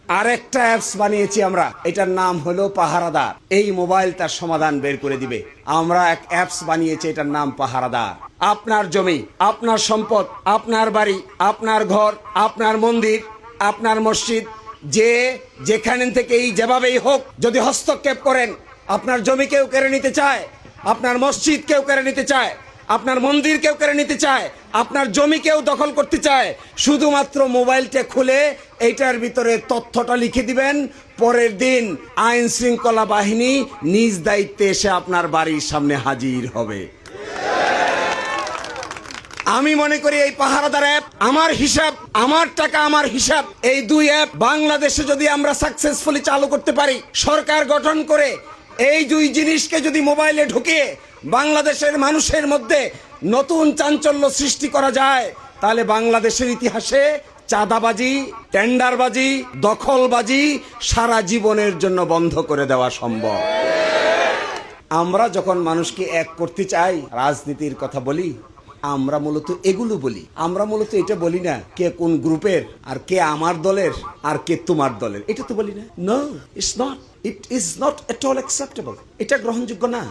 আরেকটা অ্যাপস বানিয়েছি আমরা, এটার নাম হলো পাহারাদার। এই মোবাইল তার সমাধান বের করে দিবে। আমরা এক অ্যাপস বানিয়েছি, এটার নাম পাহারাদার। আপনার জমি, আপনার সম্পদ, আপনার বাড়ি, আপনার ঘর, আপনার মন্দির, আপনার মসজিদ, যে যেখানে থেকেই যেভাবেই হোক যদি হস্তক্ষেপ করেন, আপনার জমি কেউ কেড়ে নিতে চায়, আপনার মসজিদ কেউ কেড়ে নিতে চায়, আপনার মন্দির কেউ কেড়ে নিতে চায়, আপনার জমি কেউ দখল করতে চায়, শুধুমাত্র মোবাইলটা খুলে এইটার ভিতরে তথ্যটা লিখে দিবেন। পরের দিন আইন শৃঙ্খলা বাহিনী নিজ দায়িত্বে এসে আপনার বাড়ির সামনে হাজির হবে। আমি মনে করি এই পাহারাদার অ্যাপ, আমার হিসাব, আমার টাকা আমার হিসাব, এই দুই অ্যাপ বাংলাদেশে যদি আমরা সাকসেসফুলি চালু করতে পারি, সরকার গঠন করে এই দুই জিনিসকে যদি মোবাইলে ঢুকিয়ে বাংলাদেশের মানুষের মধ্যে নতুন চাঞ্চল্য সৃষ্টি করা যায়, তাহলে বাংলাদেশের ইতিহাসে চাঁদাবাজি, টেন্ডারবাজি, দখলবাজি সারা জীবনের জন্য বন্ধ করে দেওয়া সম্ভব। আমরা যখন মানুষকে এক করতে চাই, রাজনীতির কথা বলি, আমরা মূলত এগুলো বলি। আমরা মূলত এটা বলি না কে কোন গ্রুপের, আর কে আমার দলের, আর কে তোমার দলের, এটা তো বলি না। No, it's not, it is not at all acceptable. এটা গ্রহণযোগ্য না।